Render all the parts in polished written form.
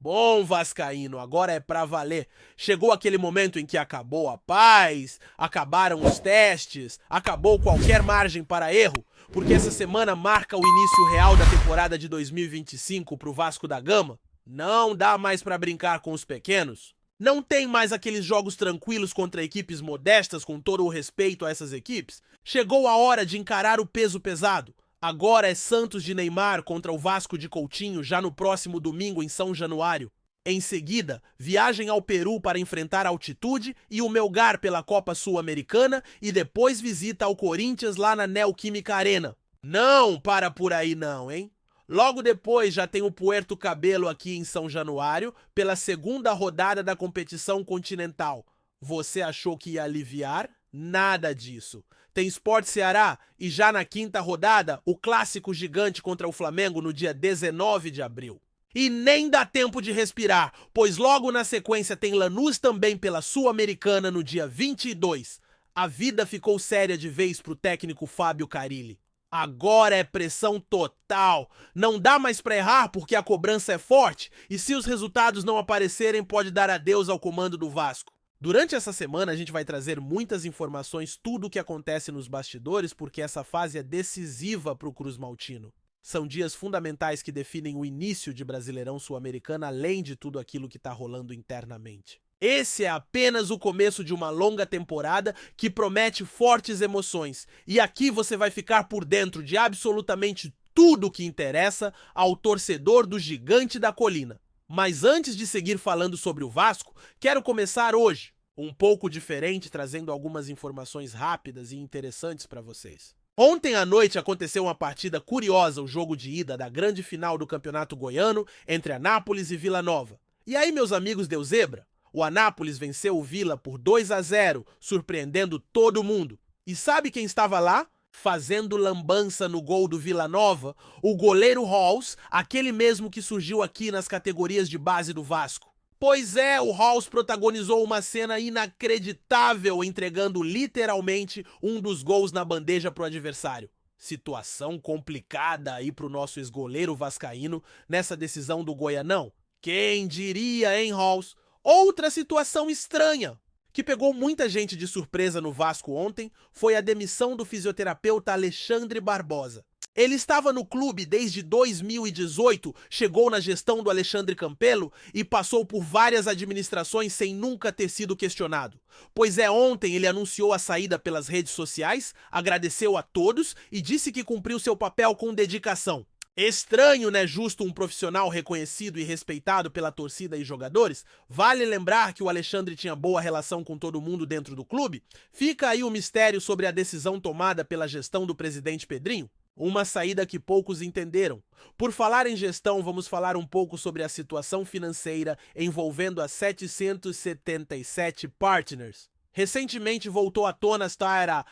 Bom, vascaíno, agora é pra valer. Chegou aquele momento em que acabou a paz, acabaram os testes, acabou qualquer margem para erro, porque essa semana marca o início real da temporada de 2025 pro Vasco da Gama. Não dá mais pra brincar com os pequenos. Não tem mais aqueles jogos tranquilos contra equipes modestas, com todo o respeito a essas equipes. Chegou a hora de encarar o peso pesado. Agora é Santos de Neymar contra o Vasco de Coutinho já no próximo domingo em São Januário. Em seguida, viagem ao Peru para enfrentar a Altitude e o Melgar pela Copa Sul-Americana e depois visita ao Corinthians lá na Neoquímica Arena. Não para por aí não, hein? Logo depois já tem o Puerto Cabello aqui em São Januário pela segunda rodada da competição continental. Você achou que ia aliviar? Nada disso. Tem Sport Ceará e já na quinta rodada, o clássico gigante contra o Flamengo no dia 19 de abril. E nem dá tempo de respirar, pois logo na sequência tem Lanús também pela Sul-Americana no dia 22. A vida ficou séria de vez pro técnico Fábio Carille. Agora é pressão total. Não dá mais pra errar porque a cobrança é forte e se os resultados não aparecerem pode dar adeus ao comando do Vasco. Durante essa semana a gente vai trazer muitas informações, tudo o que acontece nos bastidores, porque essa fase é decisiva para o Cruz Maltino. São dias fundamentais que definem o início de Brasileirão Sul-Americana, além de tudo aquilo que está rolando internamente. Esse é apenas o começo de uma longa temporada que promete fortes emoções. E aqui você vai ficar por dentro de absolutamente tudo o que interessa ao torcedor do Gigante da Colina. Mas antes de seguir falando sobre o Vasco, quero começar hoje, um pouco diferente, trazendo algumas informações rápidas e interessantes para vocês. Ontem à noite aconteceu uma partida curiosa, o jogo de ida da grande final do Campeonato Goiano entre Anápolis e Vila Nova. E aí, meus amigos, deu zebra? O Anápolis venceu o Vila por 2-0, surpreendendo todo mundo. E sabe quem estava lá? Fazendo lambança no gol do Vila Nova, o goleiro Halls, aquele mesmo que surgiu aqui nas categorias de base do Vasco. Pois é, o Halls protagonizou uma cena inacreditável, entregando literalmente um dos gols na bandeja pro adversário. Situação complicada aí pro nosso ex-goleiro vascaíno nessa decisão do Goianão. Quem diria, hein, Halls? Outra situação estranha que pegou muita gente de surpresa no Vasco ontem foi a demissão do fisioterapeuta Alexandre Barbosa. Ele estava no clube desde 2018, chegou na gestão do Alexandre Campelo e passou por várias administrações sem nunca ter sido questionado. Pois é, ontem ele anunciou a saída pelas redes sociais, agradeceu a todos e disse que cumpriu seu papel com dedicação. Estranho, né? Justo um profissional reconhecido e respeitado pela torcida e jogadores? Vale lembrar que o Alexandre tinha boa relação com todo mundo dentro do clube? Fica aí o mistério sobre a decisão tomada pela gestão do presidente Pedrinho. Uma saída que poucos entenderam. Por falar em gestão, vamos falar um pouco sobre a situação financeira envolvendo a 777 Partners. Recentemente voltou à tona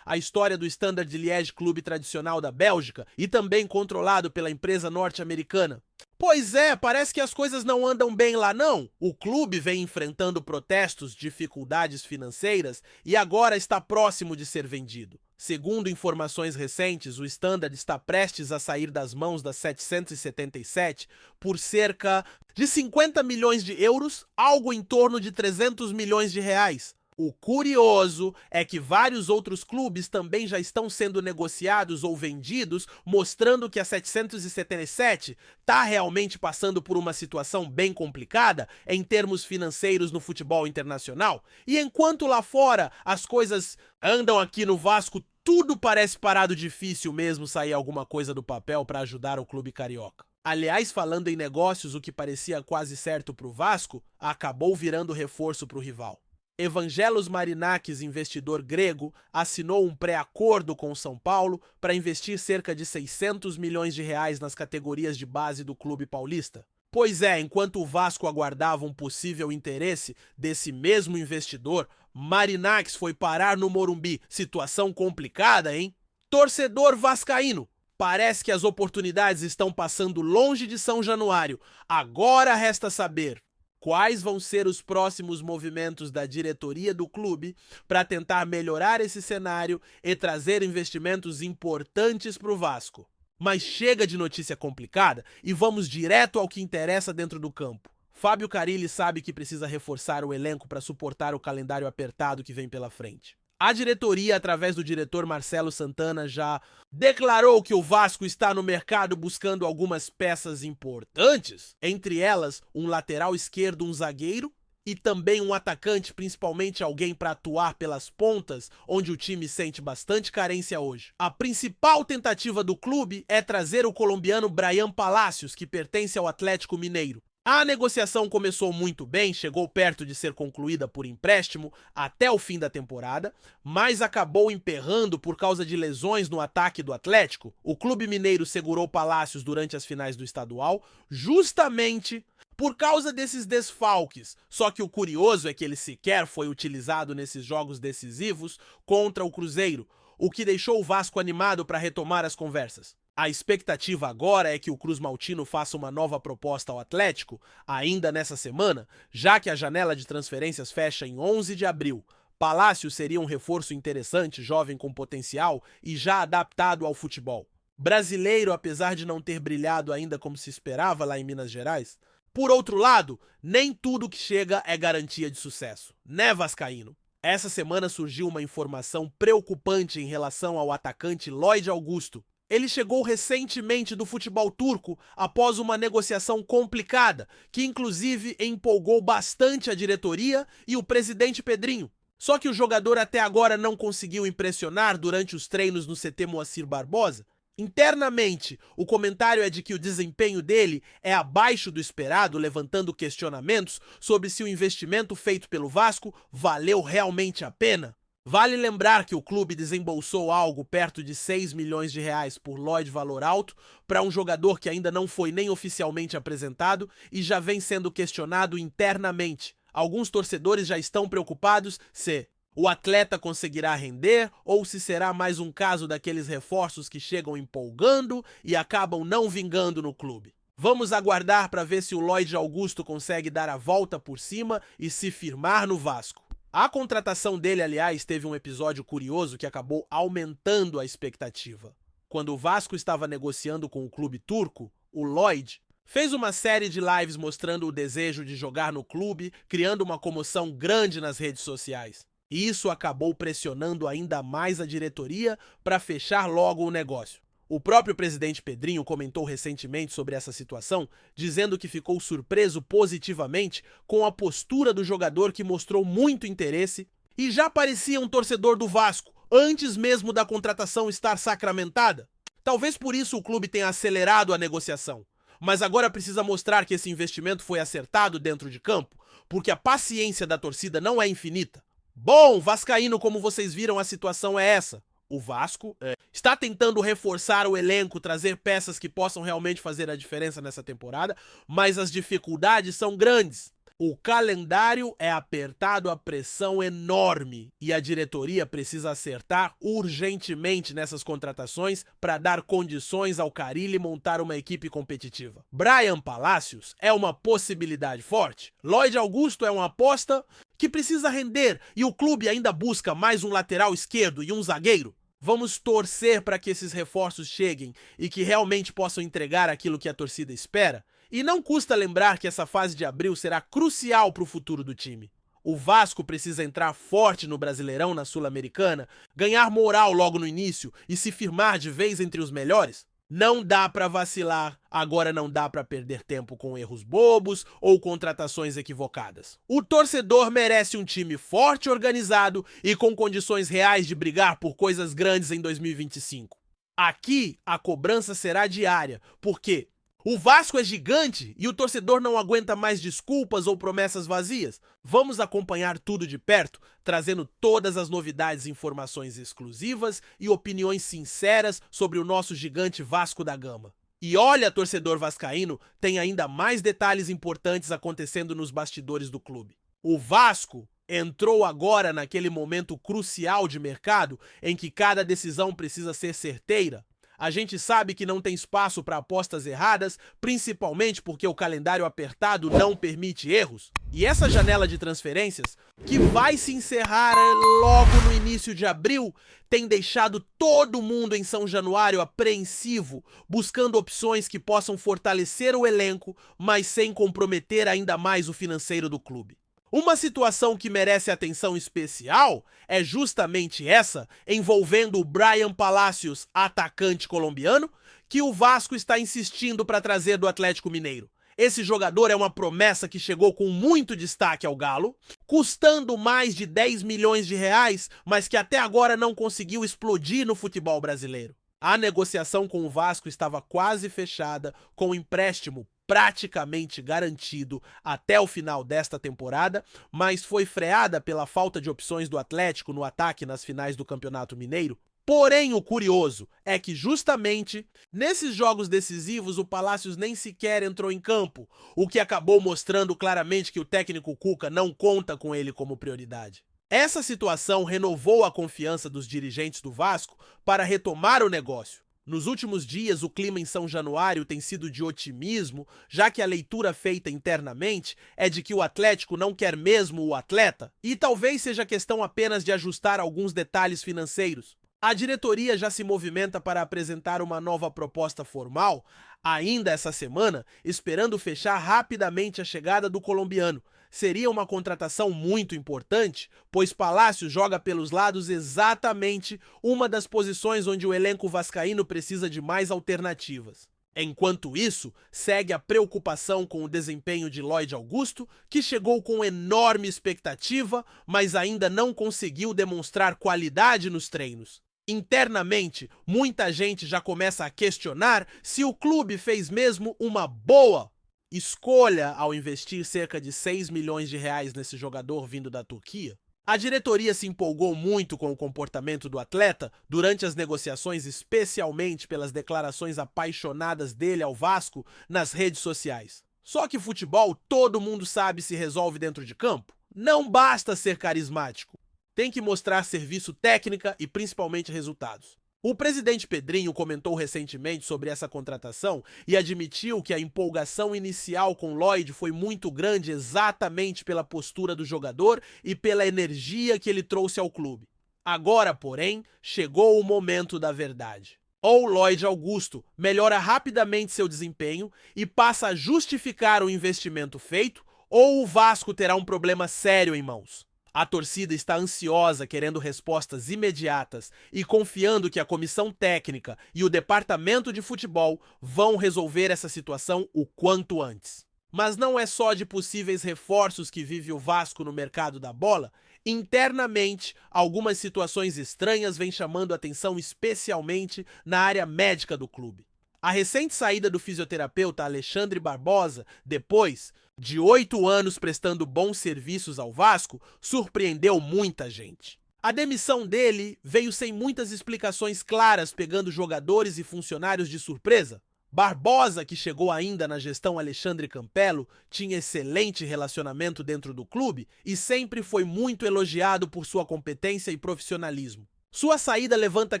a história do Standard Liège, clube tradicional da Bélgica e também controlado pela empresa norte-americana. Pois é, parece que as coisas não andam bem lá não. O clube vem enfrentando protestos, dificuldades financeiras e agora está próximo de ser vendido. Segundo informações recentes, o Standard está prestes a sair das mãos da 777 por cerca de 50 milhões de euros, algo em torno de 300 milhões de reais. O curioso é que vários outros clubes também já estão sendo negociados ou vendidos, mostrando que a 777 está realmente passando por uma situação bem complicada em termos financeiros no futebol internacional. E enquanto lá fora as coisas andam, aqui no Vasco tudo parece parado, difícil mesmo sair alguma coisa do papel para ajudar o clube carioca. Aliás, falando em negócios, o que parecia quase certo para o Vasco acabou virando reforço para o rival. Evangelos Marinakis, investidor grego, assinou um pré-acordo com o São Paulo para investir cerca de 600 milhões de reais nas categorias de base do clube paulista. Pois é, enquanto o Vasco aguardava um possível interesse desse mesmo investidor, Marinakis foi parar no Morumbi. Situação complicada, hein? Torcedor vascaíno, parece que as oportunidades estão passando longe de São Januário. Agora resta saber quais vão ser os próximos movimentos da diretoria do clube para tentar melhorar esse cenário e trazer investimentos importantes para o Vasco. Mas chega de notícia complicada e vamos direto ao que interessa dentro do campo. Fábio Carille sabe que precisa reforçar o elenco para suportar o calendário apertado que vem pela frente. A diretoria, através do diretor Marcelo Santana, já declarou que o Vasco está no mercado buscando algumas peças importantes, entre elas um lateral esquerdo, um zagueiro e também um atacante, principalmente alguém para atuar pelas pontas, onde o time sente bastante carência hoje. A principal tentativa do clube é trazer o colombiano Bryan Palacios, que pertence ao Atlético Mineiro. A negociação começou muito bem, chegou perto de ser concluída por empréstimo até o fim da temporada, mas acabou emperrando por causa de lesões no ataque do Atlético. O clube mineiro segurou Palacios durante as finais do estadual, justamente por causa desses desfalques. Só que o curioso é que ele sequer foi utilizado nesses jogos decisivos contra o Cruzeiro, o que deixou o Vasco animado para retomar as conversas. A expectativa agora é que o Cruz Maltino faça uma nova proposta ao Atlético, ainda nessa semana, já que a janela de transferências fecha em 11 de abril. Palacios seria um reforço interessante, jovem com potencial e já adaptado ao futebol. Brasileiro, apesar de não ter brilhado ainda como se esperava lá em Minas Gerais. Por outro lado, nem tudo que chega é garantia de sucesso, né, vascaíno? Essa semana surgiu uma informação preocupante em relação ao atacante Lloyd Augusto. Ele chegou recentemente do futebol turco após uma negociação complicada, que inclusive empolgou bastante a diretoria e o presidente Pedrinho. Só que o jogador até agora não conseguiu impressionar durante os treinos no CT Moacir Barbosa. Internamente, o comentário é de que o desempenho dele é abaixo do esperado, levantando questionamentos sobre se o investimento feito pelo Vasco valeu realmente a pena. Vale lembrar que o clube desembolsou algo perto de 6 milhões de reais por Lloyd, valor alto, para um jogador que ainda não foi nem oficialmente apresentado e já vem sendo questionado internamente. Alguns torcedores já estão preocupados se o atleta conseguirá render ou se será mais um caso daqueles reforços que chegam empolgando e acabam não vingando no clube. Vamos aguardar para ver se o Lloyd Augusto consegue dar a volta por cima e se firmar no Vasco. A contratação dele, aliás, teve um episódio curioso que acabou aumentando a expectativa. Quando o Vasco estava negociando com o clube turco, o Lloyd fez uma série de lives mostrando o desejo de jogar no clube, criando uma comoção grande nas redes sociais. E isso acabou pressionando ainda mais a diretoria para fechar logo o negócio. O próprio presidente Pedrinho comentou recentemente sobre essa situação, dizendo que ficou surpreso positivamente com a postura do jogador, que mostrou muito interesse e já parecia um torcedor do Vasco, antes mesmo da contratação estar sacramentada. Talvez por isso o clube tenha acelerado a negociação, mas agora precisa mostrar que esse investimento foi acertado dentro de campo, porque a paciência da torcida não é infinita. Bom, vascaíno, como vocês viram, a situação é essa. O Vasco está tentando reforçar o elenco, trazer peças que possam realmente fazer a diferença nessa temporada, mas as dificuldades são grandes. O calendário é apertado, a pressão enorme e a diretoria precisa acertar urgentemente nessas contratações para dar condições ao Carille montar uma equipe competitiva. Bryan Palacios é uma possibilidade forte. Lloyd Augusto é uma aposta que precisa render e o clube ainda busca mais um lateral esquerdo e um zagueiro. Vamos torcer para que esses reforços cheguem e que realmente possam entregar aquilo que a torcida espera. E não custa lembrar que essa fase de abril será crucial para o futuro do time. O Vasco precisa entrar forte no Brasileirão, na Sul-Americana, ganhar moral logo no início e se firmar de vez entre os melhores. Não dá para vacilar, agora não dá para perder tempo com erros bobos ou contratações equivocadas. O torcedor merece um time forte, organizado e com condições reais de brigar por coisas grandes em 2025. Aqui a cobrança será diária, porque o Vasco é gigante e o torcedor não aguenta mais desculpas ou promessas vazias. Vamos acompanhar tudo de perto, trazendo todas as novidades, informações exclusivas e opiniões sinceras sobre o nosso gigante Vasco da Gama. E olha, torcedor vascaíno, tem ainda mais detalhes importantes acontecendo nos bastidores do clube. O Vasco entrou agora naquele momento crucial de mercado em que cada decisão precisa ser certeira. A gente sabe que não tem espaço para apostas erradas, principalmente porque o calendário apertado não permite erros. E essa janela de transferências, que vai se encerrar logo no início de abril, tem deixado todo mundo em São Januário apreensivo, buscando opções que possam fortalecer o elenco, mas sem comprometer ainda mais o financeiro do clube. Uma situação que merece atenção especial é justamente essa, envolvendo o Bryan Palacios, atacante colombiano, que o Vasco está insistindo para trazer do Atlético Mineiro. Esse jogador é uma promessa que chegou com muito destaque ao Galo, custando mais de 10 milhões de reais, mas que até agora não conseguiu explodir no futebol brasileiro. A negociação com o Vasco estava quase fechada, com o empréstimo praticamente garantido até o final desta temporada, mas foi freada pela falta de opções do Atlético no ataque nas finais do Campeonato Mineiro. Porém, o curioso é que justamente nesses jogos decisivos o Palacios nem sequer entrou em campo, o que acabou mostrando claramente que o técnico Cuca não conta com ele como prioridade. Essa situação renovou a confiança dos dirigentes do Vasco para retomar o negócio. Nos últimos dias, o clima em São Januário tem sido de otimismo, já que a leitura feita internamente é de que o Atlético não quer mesmo o atleta, e talvez seja questão apenas de ajustar alguns detalhes financeiros. A diretoria já se movimenta para apresentar uma nova proposta formal, ainda essa semana, esperando fechar rapidamente a chegada do colombiano. Seria uma contratação muito importante, pois Palacios joga pelos lados exatamente uma das posições onde o elenco vascaíno precisa de mais alternativas. Enquanto isso, segue a preocupação com o desempenho de Lloyd Augusto, que chegou com enorme expectativa, mas ainda não conseguiu demonstrar qualidade nos treinos. Internamente, muita gente já começa a questionar se o clube fez mesmo uma boa escolha ao investir cerca de 6 milhões de reais nesse jogador vindo da Turquia. A diretoria se empolgou muito com o comportamento do atleta durante as negociações, especialmente pelas declarações apaixonadas dele ao Vasco nas redes sociais. Só que futebol todo mundo sabe se resolve dentro de campo. Não basta ser carismático. Tem que mostrar serviço, técnica e principalmente resultados. O presidente Pedrinho comentou recentemente sobre essa contratação e admitiu que a empolgação inicial com Lloyd foi muito grande exatamente pela postura do jogador e pela energia que ele trouxe ao clube. Agora, porém, chegou o momento da verdade. Ou Lloyd Augusto melhora rapidamente seu desempenho e passa a justificar o investimento feito, ou o Vasco terá um problema sério em mãos. A torcida está ansiosa, querendo respostas imediatas e confiando que a comissão técnica e o departamento de futebol vão resolver essa situação o quanto antes. Mas não é só de possíveis reforços que vive o Vasco no mercado da bola. Internamente, algumas situações estranhas vêm chamando atenção, especialmente na área médica do clube. A recente saída do fisioterapeuta Alexandre Barbosa, depois de 8 anos prestando bons serviços ao Vasco, surpreendeu muita gente. A demissão dele veio sem muitas explicações claras, pegando jogadores e funcionários de surpresa. Barbosa, que chegou ainda na gestão Alexandre Campello, tinha excelente relacionamento dentro do clube e sempre foi muito elogiado por sua competência e profissionalismo. Sua saída levanta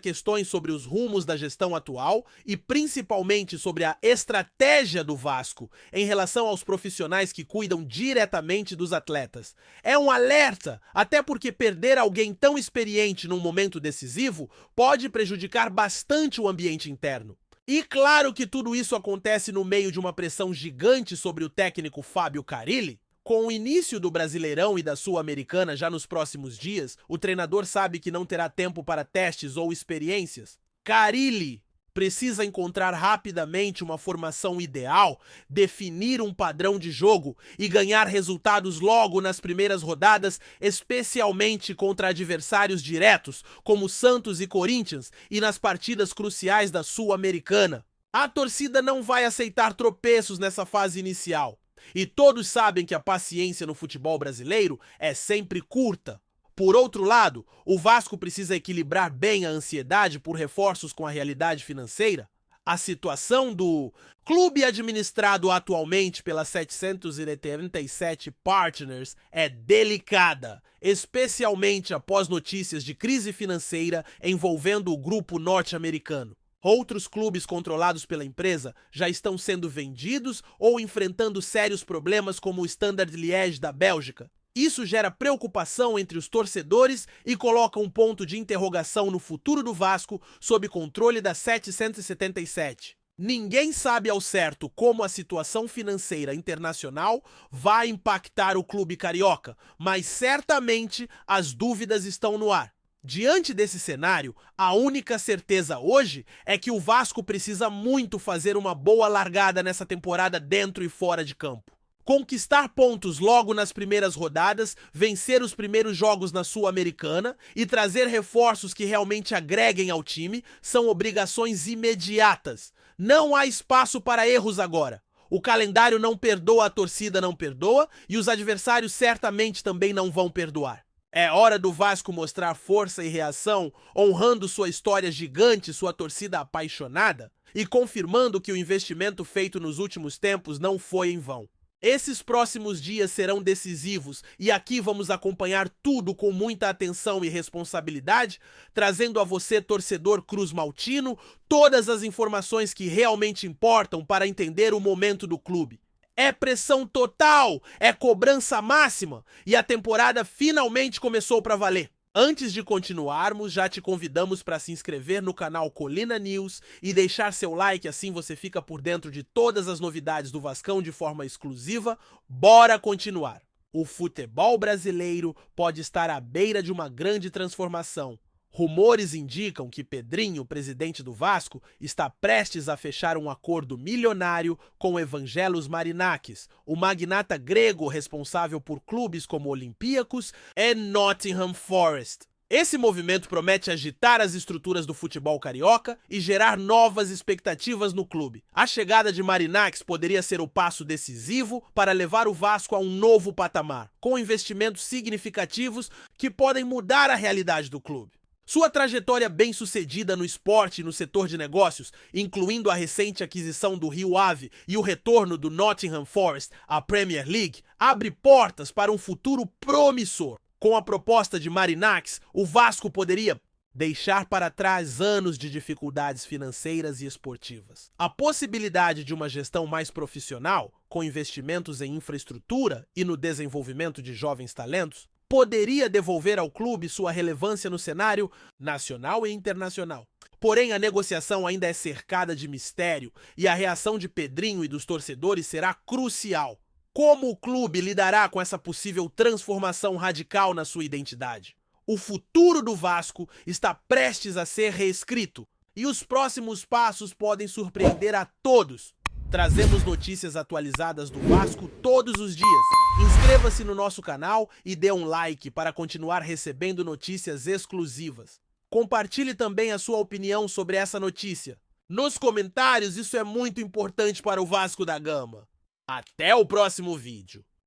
questões sobre os rumos da gestão atual e principalmente sobre a estratégia do Vasco em relação aos profissionais que cuidam diretamente dos atletas. É um alerta, até porque perder alguém tão experiente num momento decisivo pode prejudicar bastante o ambiente interno. E claro que tudo isso acontece no meio de uma pressão gigante sobre o técnico Fábio Carille. Com o início do Brasileirão e da Sul-Americana já nos próximos dias, o treinador sabe que não terá tempo para testes ou experiências. Carille precisa encontrar rapidamente uma formação ideal, definir um padrão de jogo e ganhar resultados logo nas primeiras rodadas, especialmente contra adversários diretos, como Santos e Corinthians, e nas partidas cruciais da Sul-Americana. A torcida não vai aceitar tropeços nessa fase inicial. E todos sabem que a paciência no futebol brasileiro é sempre curta. Por outro lado, o Vasco precisa equilibrar bem a ansiedade por reforços com a realidade financeira. A situação do clube administrado atualmente pela 737 Partners é delicada, especialmente após notícias de crise financeira envolvendo o grupo norte-americano. Outros clubes controlados pela empresa já estão sendo vendidos ou enfrentando sérios problemas, como o Standard Liège da Bélgica. Isso gera preocupação entre os torcedores e coloca um ponto de interrogação no futuro do Vasco sob controle da 777. Ninguém sabe ao certo como a situação financeira internacional vai impactar o clube carioca, mas certamente as dúvidas estão no ar. Diante desse cenário, a única certeza hoje é que o Vasco precisa muito fazer uma boa largada nessa temporada dentro e fora de campo. Conquistar pontos logo nas primeiras rodadas, vencer os primeiros jogos na Sul-Americana e trazer reforços que realmente agreguem ao time são obrigações imediatas. Não há espaço para erros agora. O calendário não perdoa, a torcida não perdoa e os adversários certamente também não vão perdoar. É hora do Vasco mostrar força e reação, honrando sua história gigante, sua torcida apaixonada e confirmando que o investimento feito nos últimos tempos não foi em vão. Esses próximos dias serão decisivos e aqui vamos acompanhar tudo com muita atenção e responsabilidade, trazendo a você, torcedor cruzmaltino, todas as informações que realmente importam para entender o momento do clube. É pressão total, é cobrança máxima e a temporada finalmente começou para valer. Antes de continuarmos, já te convidamos para se inscrever no canal Colina News e deixar seu like, assim você fica por dentro de todas as novidades do Vascão de forma exclusiva. Bora continuar! O futebol brasileiro pode estar à beira de uma grande transformação. Rumores indicam que Pedrinho, presidente do Vasco, está prestes a fechar um acordo milionário com Evangelos Marinakis, o magnata grego responsável por clubes como Olympiacos e Nottingham Forest. Esse movimento promete agitar as estruturas do futebol carioca e gerar novas expectativas no clube. A chegada de Marinakis poderia ser o passo decisivo para levar o Vasco a um novo patamar, com investimentos significativos que podem mudar a realidade do clube. Sua trajetória bem-sucedida no esporte e no setor de negócios, incluindo a recente aquisição do Rio Ave e o retorno do Nottingham Forest à Premier League, abre portas para um futuro promissor. Com a proposta de Marinakis, o Vasco poderia deixar para trás anos de dificuldades financeiras e esportivas. A possibilidade de uma gestão mais profissional, com investimentos em infraestrutura e no desenvolvimento de jovens talentos, poderia devolver ao clube sua relevância no cenário nacional e internacional. Porém, a negociação ainda é cercada de mistério e a reação de Pedrinho e dos torcedores será crucial. Como o clube lidará com essa possível transformação radical na sua identidade? O futuro do Vasco está prestes a ser reescrito e os próximos passos podem surpreender a todos. Trazemos notícias atualizadas do Vasco todos os dias. Inscreva-se no nosso canal e dê um like para continuar recebendo notícias exclusivas. Compartilhe também a sua opinião sobre essa notícia. Nos comentários, isso é muito importante para o Vasco da Gama. Até o próximo vídeo.